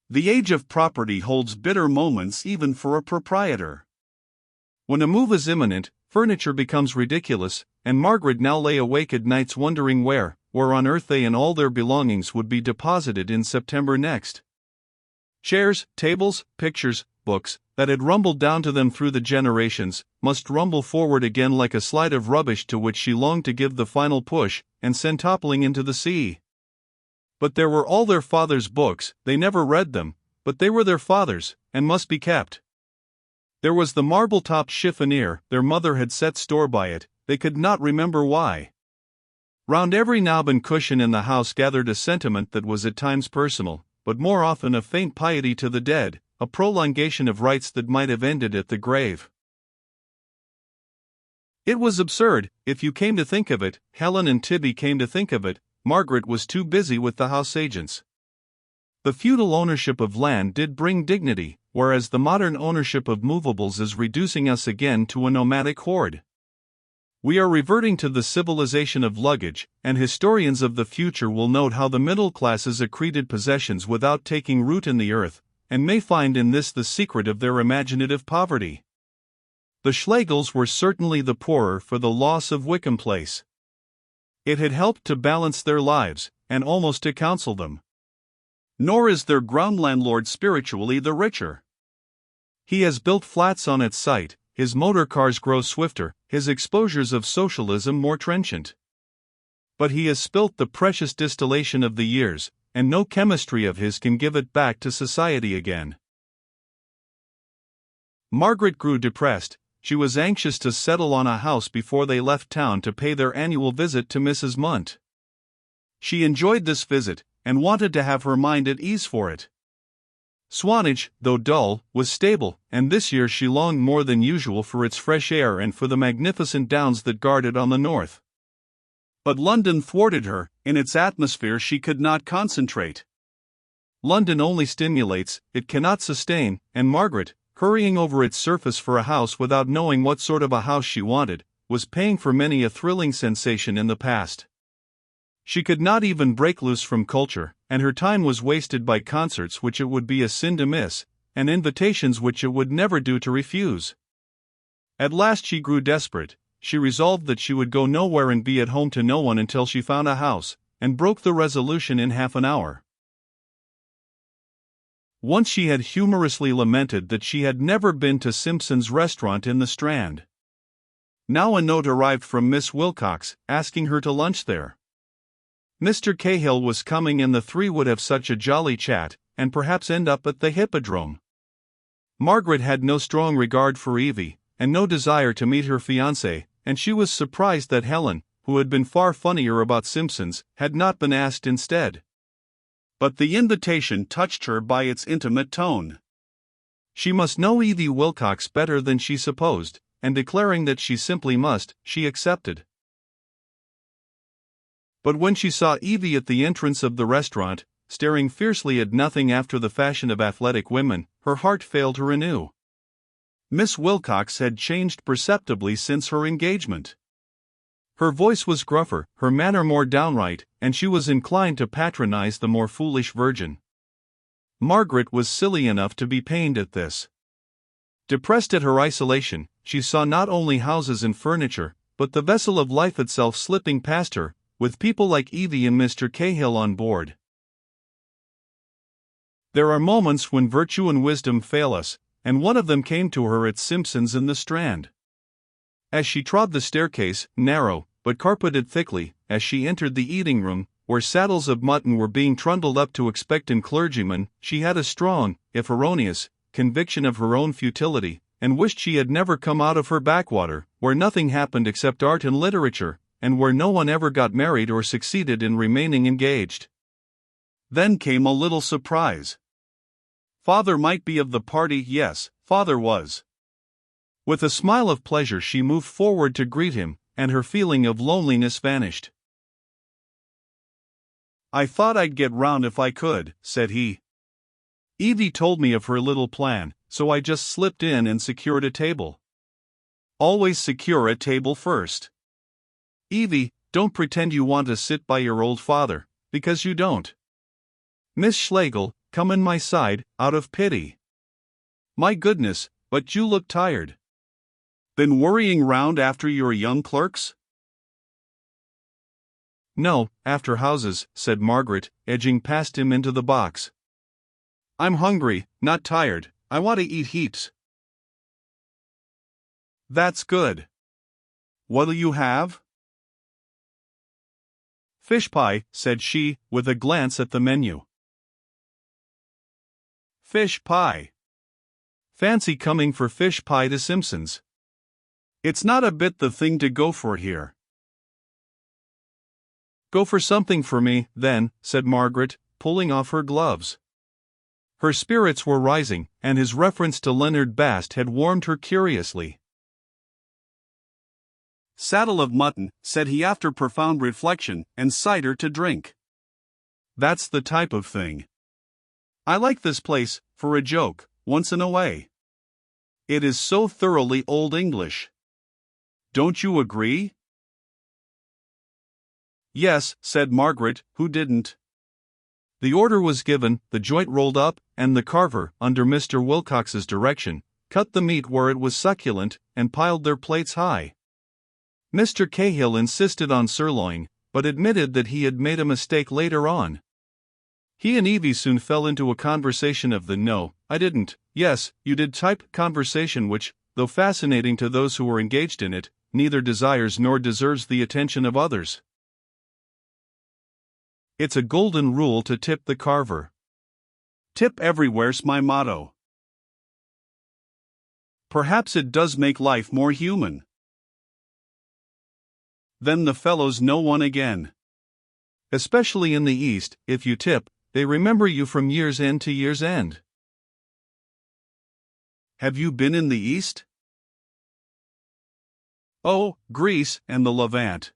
The age of property holds bitter moments even for a proprietor. When a move is imminent, furniture becomes ridiculous, and Margaret now lay awake at nights wondering where on earth they and all their belongings would be deposited in September next. Chairs, tables, pictures, books, that had rumbled down to them through the generations, must rumble forward again like a slide of rubbish to which she longed to give the final push, and send toppling into the sea. But there were all their father's books, they never read them, but they were their father's, and must be kept. There was the marble-topped chiffonier, their mother had set store by it, they could not remember why. Round every knob and cushion in the house gathered a sentiment that was at times personal, but more often a faint piety to the dead, a prolongation of rites that might have ended at the grave. It was absurd, if you came to think of it. Helen and Tibby came to think of it. Margaret was too busy with the house agents. The feudal ownership of land did bring dignity, whereas the modern ownership of movables is reducing us again to a nomadic horde. We are reverting to the civilization of luggage, and historians of the future will note how the middle classes accreted possessions without taking root in the earth, and may find in this the secret of their imaginative poverty. The Schlegels were certainly the poorer for the loss of Wickham Place. It had helped to balance their lives, and almost to counsel them. Nor is their ground landlord spiritually the richer. He has built flats on its site, his motor cars grow swifter, his exposures of socialism more trenchant. But he has spilt the precious distillation of the years, and no chemistry of his can give it back to society again. Margaret grew depressed. She was anxious to settle on a house before they left town to pay their annual visit to Mrs. Munt. She enjoyed this visit, and wanted to have her mind at ease for it. Swanage, though dull, was stable, and this year she longed more than usual for its fresh air and for the magnificent downs that guard it on the north. But London thwarted her. In its atmosphere she could not concentrate. London only stimulates, it cannot sustain, and Margaret, hurrying over its surface for a house without knowing what sort of a house she wanted, was paying for many a thrilling sensation in the past. She could not even break loose from culture, and her time was wasted by concerts which it would be a sin to miss, and invitations which it would never do to refuse. At last she grew desperate. She resolved that she would go nowhere and be at home to no one until she found a house, and broke the resolution in half an hour. Once she had humorously lamented that she had never been to Simpson's restaurant in the Strand. Now a note arrived from Miss Wilcox, asking her to lunch there. Mr. Cahill was coming and the three would have such a jolly chat, and perhaps end up at the Hippodrome. Margaret had no strong regard for Evie, and no desire to meet her fiancé, and she was surprised that Helen, who had been far funnier about Simpsons, had not been asked instead. But the invitation touched her by its intimate tone. She must know Evie Wilcox better than she supposed, and declaring that she simply must, she accepted. But when she saw Evie at the entrance of the restaurant, staring fiercely at nothing after the fashion of athletic women, her heart failed her anew. Miss Wilcox had changed perceptibly since her engagement. Her voice was gruffer, her manner more downright, and she was inclined to patronize the more foolish virgin. Margaret was silly enough to be pained at this. Depressed at her isolation, she saw not only houses and furniture, but the vessel of life itself slipping past her, with people like Evie and Mr. Cahill on board. There are moments when virtue and wisdom fail us, and one of them came to her at Simpson's in the Strand. As she trod the staircase, narrow, but carpeted thickly, as she entered the eating room, where saddles of mutton were being trundled up to expectant clergymen, she had a strong, if erroneous, conviction of her own futility, and wished she had never come out of her backwater, where nothing happened except art and literature, and where no one ever got married or succeeded in remaining engaged. Then came a little surprise. Father might be of the party, yes, Father was. With a smile of pleasure she moved forward to greet him, and her feeling of loneliness vanished. "I thought I'd get round if I could," said he. "Evie told me of her little plan, so I just slipped in and secured a table." Always secure a table first. "Evie, don't pretend you want to sit by your old father, because you don't. Miss Schlegel, come in my side, out of pity. My goodness, but you look tired. Been worrying round after your young clerks? No, after houses, said Margaret, edging past him into the box. I'm hungry, not tired, I want to eat heaps. That's good. What'll you have? Fish pie, said she, with a glance at the menu. Fish pie. Fancy coming for fish pie to Simpson's. It's not a bit the thing to go for here. Go for something for me, then, said Margaret, pulling off her gloves. Her spirits were rising, and his reference to Leonard Bast had warmed her curiously. Saddle of mutton, said he after profound reflection, and cider to drink. That's the type of thing. I like this place, for a joke, once in a way. It is so thoroughly Old English. Don't you agree? Yes, said Margaret, who didn't. The order was given, the joint rolled up, and the carver, under Mr. Wilcox's direction, cut the meat where it was succulent, and piled their plates high. Mr. Cahill insisted on sirloin, but admitted that he had made a mistake later on. He and Evie soon fell into a conversation of the no, I didn't, yes, you did type conversation which, though fascinating to those who were engaged in it, neither desires nor deserves the attention of others. It's a golden rule to tip the carver. Tip everywhere's my motto. Perhaps it does make life more human. Then the fellows know one again. Especially in the East, if you tip, they remember you from year's end to year's end. Have you been in the East? Oh, Greece and the Levant.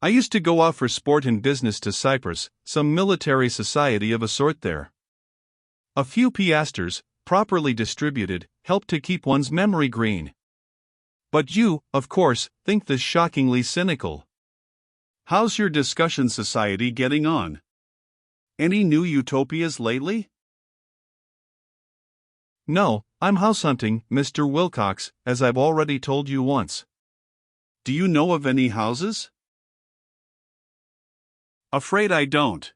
I used to go off for sport and business to Cyprus, some military society of a sort there. A few piastres, properly distributed, help to keep one's memory green. But you, of course, think this shockingly cynical. How's your discussion society getting on? Any new utopias lately? No, I'm house hunting, Mr. Wilcox, as I've already told you once. Do you know of any houses? Afraid I don't.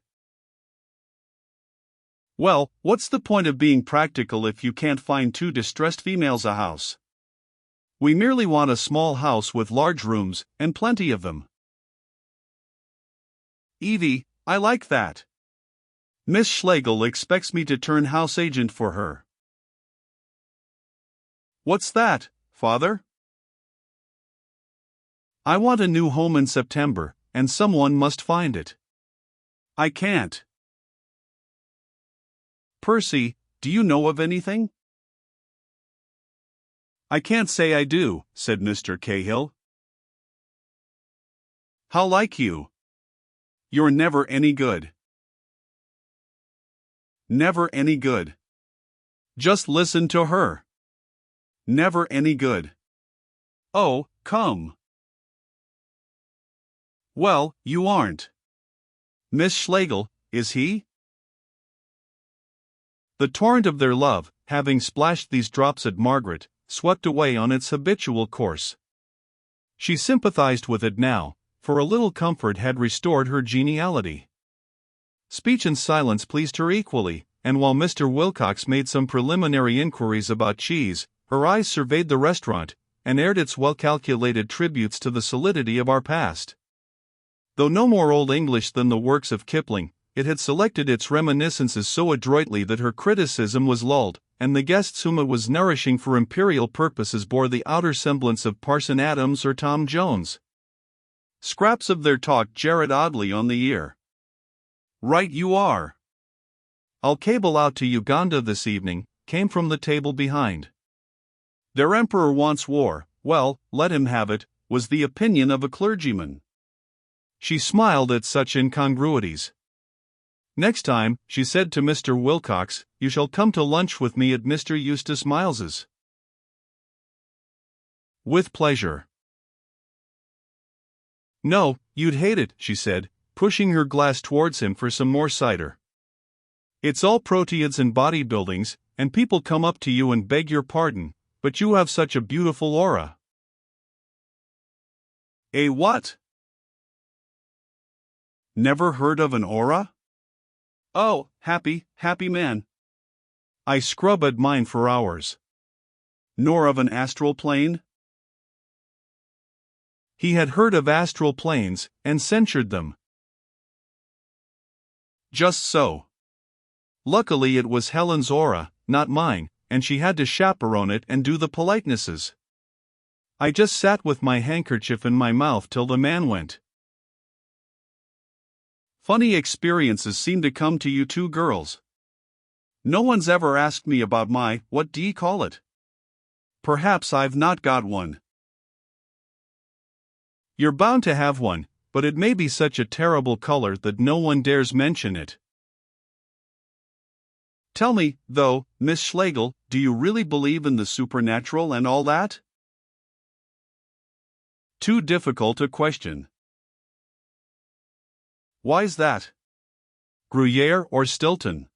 Well, what's the point of being practical if you can't find two distressed females a house? We merely want a small house with large rooms, and plenty of them. Evie, I like that. Miss Schlegel expects me to turn house agent for her. What's that, Father? I want a new home in September, and someone must find it. I can't. Percy, do you know of anything? I can't say I do, said Mr. Cahill. How like you? You're never any good. Never any good. Just listen to her. Never any good. Oh, come. Well, you aren't. Miss Schlegel, is he? The torrent of their love, having splashed these drops at Margaret, swept away on its habitual course. She sympathized with it now, for a little comfort had restored her geniality. Speech and silence pleased her equally, and while Mr. Wilcox made some preliminary inquiries about cheese, her eyes surveyed the restaurant, and aired its well-calculated tributes to the solidity of our past. Though no more Old English than the works of Kipling, it had selected its reminiscences so adroitly that her criticism was lulled, and the guests whom it was nourishing for imperial purposes bore the outer semblance of Parson Adams or Tom Jones. Scraps of their talk jarred oddly on the ear. Right you are. I'll cable out to Uganda this evening, came from the table behind. Their emperor wants war, well, let him have it, was the opinion of a clergyman. She smiled at such incongruities. Next time, she said to Mr. Wilcox, you shall come to lunch with me at Mr. Eustace Miles's. With pleasure. No, you'd hate it, she said, pushing her glass towards him for some more cider. It's all proteids and bodybuildings, and people come up to you and beg your pardon, but you have such a beautiful aura. A what? Never heard of an aura? Oh, happy man. I scrub at mine for hours. Nor of an astral plane? He had heard of astral planes, and censured them. Just so. Luckily it was Helen's aura, not mine, and she had to chaperone it and do the politenesses. I just sat with my handkerchief in my mouth till the man went. Funny experiences seem to come to you two girls. No one's ever asked me about my, what do ye call it? Perhaps I've not got one. You're bound to have one, but it may be such a terrible color that no one dares mention it. Tell me, though, Miss Schlegel, do you really believe in the supernatural and all that? Too difficult a question. Why's that? Gruyere or Stilton?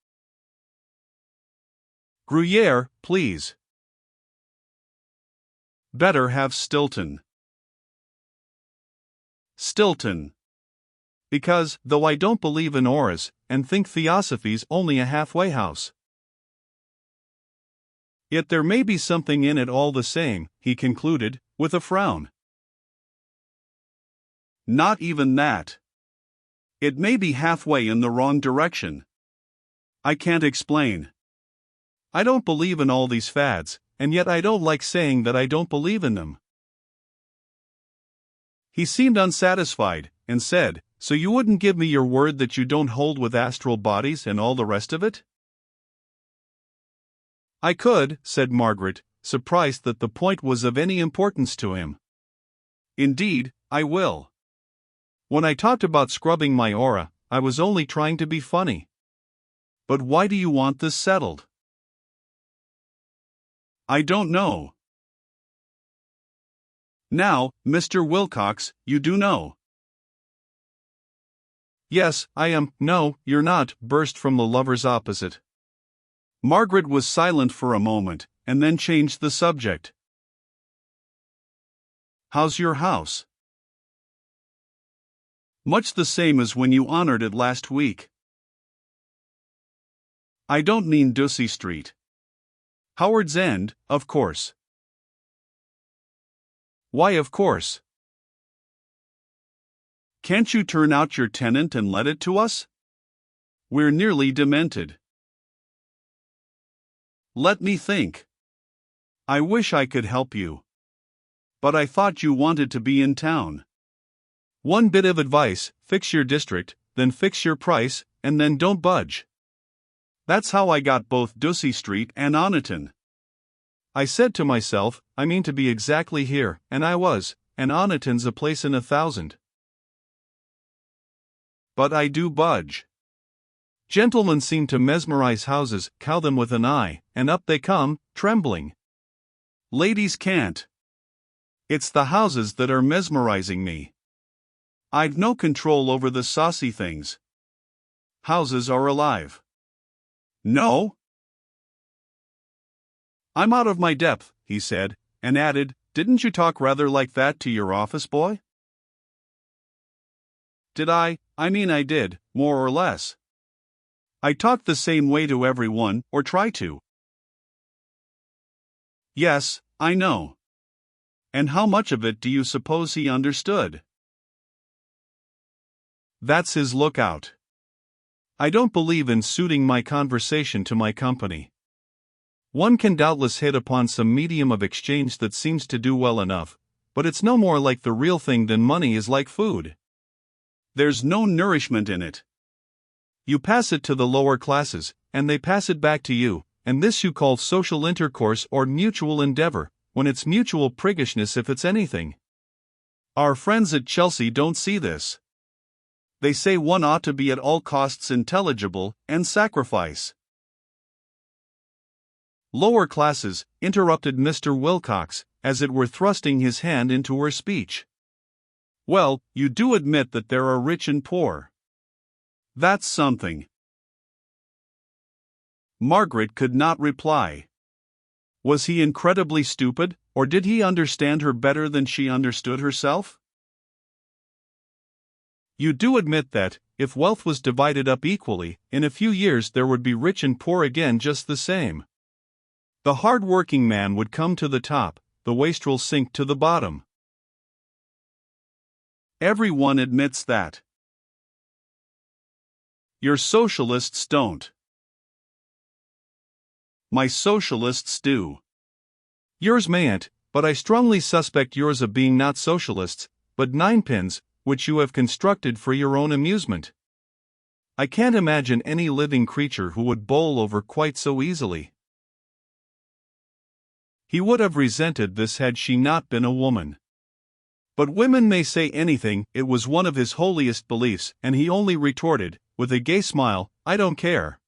Gruyere, please. Better have Stilton. Stilton. Because, though I don't believe in auras, and think theosophy's only a halfway house, yet there may be something in it all the same, he concluded, with a frown. Not even that. It may be halfway in the wrong direction. I can't explain. I don't believe in all these fads, and yet I don't like saying that I don't believe in them. He seemed unsatisfied, and said, So you wouldn't give me your word that you don't hold with astral bodies and all the rest of it? I could, said Margaret, surprised that the point was of any importance to him. Indeed, I will. When I talked about scrubbing my aura, I was only trying to be funny. But why do you want this settled? I don't know. Now, Mr. Wilcox, you do know. Yes, I am. No, you're not, burst from the lovers opposite. Margaret was silent for a moment, and then changed the subject. How's your house? Much the same as when you honored it last week. I don't mean Ducey Street. Howard's End, of course. Why of course? Can't you turn out your tenant and let it to us? We're nearly demented. Let me think. I wish I could help you. But I thought you wanted to be in town. One bit of advice, fix your district, then fix your price, and then don't budge. That's how I got both Ducey Street and Oniton. I said to myself, I mean to be exactly here, and I was, and Oniton's a place in 1,000. But I do budge. Gentlemen seem to mesmerize houses, cow them with an eye, and up they come, trembling. Ladies can't. It's the houses that are mesmerizing me. I've no control over the saucy things. Houses are alive. No? I'm out of my depth, he said, and added, Didn't you talk rather like that to your office boy? Did I? I mean I did, more or less. I talk the same way to everyone, or try to. Yes, I know. And how much of it do you suppose he understood? That's his lookout. I don't believe in suiting my conversation to my company. One can doubtless hit upon some medium of exchange that seems to do well enough, but it's no more like the real thing than money is like food. There's no nourishment in it. You pass it to the lower classes, and they pass it back to you, and this you call social intercourse or mutual endeavor, when it's mutual priggishness if it's anything. Our friends at Chelsea don't see this. They say one ought to be at all costs intelligible, and sacrifice. Lower classes, interrupted Mr. Wilcox, as it were thrusting his hand into her speech. Well, you do admit that there are rich and poor. That's something. Margaret could not reply. Was he incredibly stupid, or did he understand her better than she understood herself? You do admit that, if wealth was divided up equally, in a few years there would be rich and poor again just the same. The hard-working man would come to the top, the wastrel sink to the bottom. Everyone admits that. Your socialists don't. My socialists do. Yours mayn't, but I strongly suspect yours of being not socialists, but ninepins, which you have constructed for your own amusement. I can't imagine any living creature who would bowl over quite so easily. He would have resented this had she not been a woman. But women may say anything, it was one of his holiest beliefs, and he only retorted, with a gay smile, I don't care.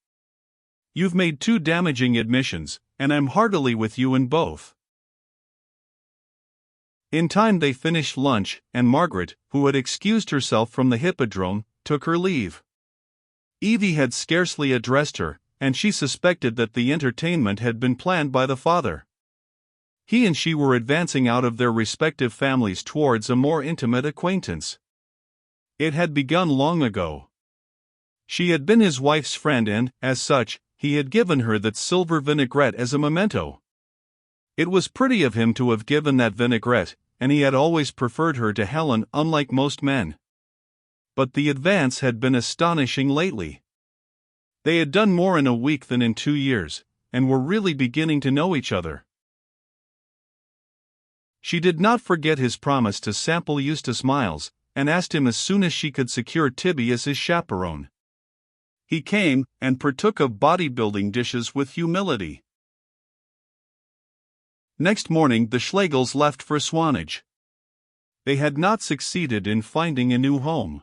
You've made two damaging admissions, and I'm heartily with you in both. In time they finished lunch, and Margaret, who had excused herself from the hippodrome, took her leave. Evie had scarcely addressed her, and she suspected that the entertainment had been planned by the father. He and she were advancing out of their respective families towards a more intimate acquaintance. It had begun long ago. She had been his wife's friend and, as such, he had given her that silver vinaigrette as a memento. It was pretty of him to have given that vinaigrette, and he had always preferred her to Helen, unlike most men. But the advance had been astonishing lately. They had done more in a week than in 2 years, and were really beginning to know each other. She did not forget his promise to sample Eustace Miles, and asked him as soon as she could secure Tibby as his chaperone. He came, and partook of bodybuilding dishes with humility. Next morning the Schlegels left for Swanage. They had not succeeded in finding a new home.